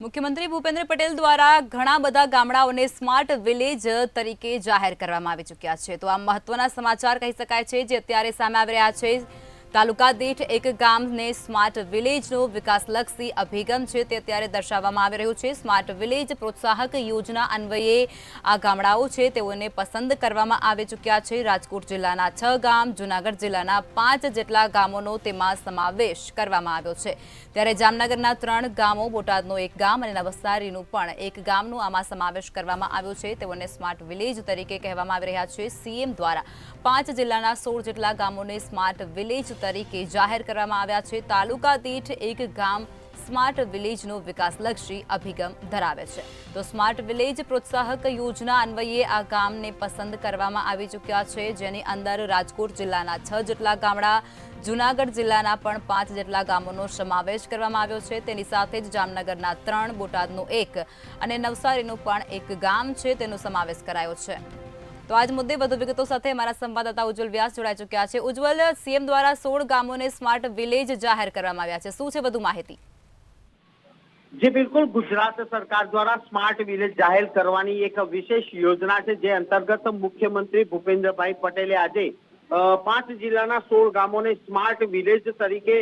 મુખ્યમંત્રી ભૂપેન્દ્ર પટેલ દ્વારા ઘણા બધા ગામડાઓને સ્માર્ટ વિલેજ તરીકે જાહેર કરવામાં આવી ચૂક્યા છે। તો આ મહત્વના સમાચાર કહી શકાય છે જે અત્યારે સામે આવી રહ્યા છે। તાલુકા દીઠ એક ગામને સ્માર્ટ વિલેજનો વિકાસલક્ષી અભિગમ છે તે અત્યારે દર્શાવવામાં આવી રહ્યું છે। સ્માર્ટ વિલેજ પ્રોત્સાહક યોજના અન્વયે આ ગામડાઓ છે તેઓને પસંદ કરવામાં આવી ચૂક્યા છે। રાજકોટ જિલ્લાના 6 ગામ, જૂનાગઢ જિલ્લાના 5 જેટલા ગામોનો તેમાં સમાવેશ કરવામાં આવ્યો છે। ત્યારે જામનગરના 3 ગામો, બોટાદનો 1 ગામ અને નવસારીનું પણ 1 ગામનો આમાં સમાવેશ કરવામાં આવ્યો છે। તેઓને સ્માર્ટ વિલેજ તરીકે કહેવામાં આવી રહ્યા છે। સીએમ દ્વારા 5 જિલ્લાના 16 જેટલા ગામોને સ્માર્ટ વિલેજ તરીકે જાહેર કરવામાં આવ્યા છે। તાલુકા દીઠ 1 ગામ સ્માર્ટ વિલેજનો વિકાસલક્ષી અભિગમ ધરાવે છે। તો સ્માર્ટ વિલેજ પ્રોત્સાહક યોજના અન્વયે આ ગામને પસંદ કરવામાં આવી ચૂક્યા છે, જેની અંદર રાજકોટ જિલ્લાના 6 જેટલા ગામડા, જૂનાગઢ જિલ્લાના પણ 5 જેટલા ગામોનો સમાવેશ કરવામાં આવ્યો છે। તેની સાથે જ જામનગરના 3, બોટાદનું 1 અને નવસારીનું પણ 1 ગામ છે તેનો સમાવેશ કરાયો છે। તો આજ મુદ્દે વધુ વિગતો સાથે અમારા સંવાદદાતા ઉજ્જવલ વ્યાસ જોડાઈ ચૂક્યા છે। ઉજ્જવલ, સીએમ દ્વારા 16 ગામોને સ્માર્ટ વિલેજ જાહેર કરવામાં આવ્યા છે, શું છે વધુ માહિતી? जी बिल्कुल, गुजरात सरकार द्वारा स्मार्ट विलेज जाहिर करवानी एक विशेष योजना है जे अंतर्गत मुख्यमंत्री भूपेन्द्र भाई पटेले आज 5 जिल्लाना 16 गामोने स्मार्ट विलेज तरीके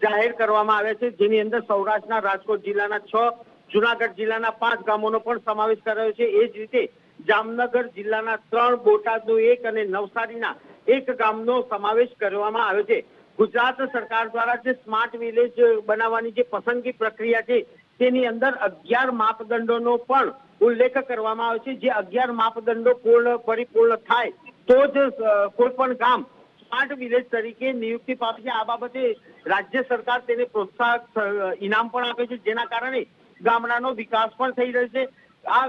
जाहिर करवामां आव्या छे, जेनी अंदर सौराष्ट्रना राजकोट जिल्लाना 6, जूनागढ़ जिल्लाना 5 गामोनो पण समावेश करायो छे। ए ज रीते जामनगर जिल्लाना 3, बोटादनो 1 અને નવસારીના 1 ગામનો સમાવેશ કરવામાં આવ્યો છે। ગુજરાત સરકાર દ્વારા જે સ્માર્ટ વિલેજ બનાવવાની જે પસંદગી પ્રક્રિયા છે તેની અંદર 11 માપદંડોનો પણ ઉલ્લેખ કરવામાં આવ્યો છે। જે 11 માપદંડો પરિપૂર્ણ થાય તો જ કોઈ પણ ગામ સ્માર્ટ વિલેજ તરીકે નિયુક્તિ પામે છે। આ બાબતે રાજ્ય સરકાર તેને પ્રોત્સાહક ઇનામ પણ આપે છે, જેના કારણે ગામડાનો વિકાસ પણ થઈ રહ્યો છે। આ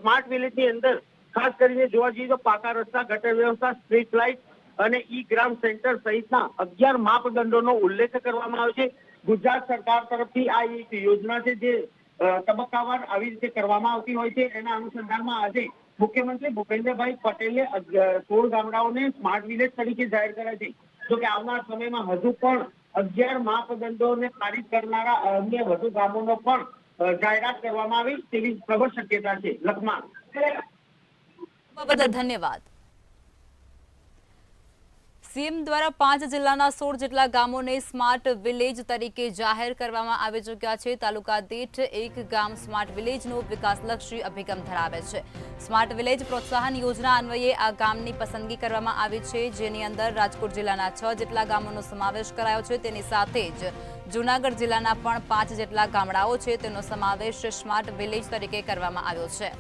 સ્માર્ટ વિલેજની અંદર ખાસ કરીને જોવા જઈએ તો પાકા રસ્તા, ગટર વ્યવસ્થા, સ્ટ્રીટ લાઇટ અને ઈ ગ્રામ સેન્ટર સહિતના 11 માપદંડોનો ઉલ્લેખ કરવામાં આવ્યો છે। ગુજરાત સરકાર તરફથી આ એક યોજના છે જે તબક્કાવાર આવી રીતે કરવામાં આવતી હોય છે। એના અનુસંધાનમાં આજે મુખ્યમંત્રી ભૂપેન્દ્રભાઈ પટેલે 16 ગામડાઓને સ્માર્ટ વિલેજ તરીકે જાહેર કર્યા છે। જો કે આવનાર સમયમાં હજુ પણ 11 માપદંડોને પારિત કરનારા અન્ય વધુ ગામોનો પણ જાહેરાત કરવામાં આવી તેવી પ્રબળ શક્યતા છે। લખમાં ધન્યવાદ। સીએમ દ્વારા 5 જિલ્લાના 16 જેટલા ગામોને સ્માર્ટ વિલેજ તરીકે જાહેર કરવામાં આવી ચૂક્યા છે। તાલુકા દીઠ 1 ગામ સ્માર્ટ વિલેજનો વિકાસલક્ષી અભિગમ ધરાવે છે। સ્માર્ટ વિલેજ પ્રોત્સાહન યોજના અન્વયે આ ગામની પસંદગી કરવામાં આવી છે, જેની અંદર રાજકોટ જિલ્લાના 6 જેટલા ગામોનો સમાવેશ કરાયો છે। તેની સાથે જ જૂનાગઢ જિલ્લાના પણ 5 જેટલા ગામડાઓ છે તેનો સમાવેશ સ્માર્ટ વિલેજ તરીકે કરવામાં આવ્યો છે।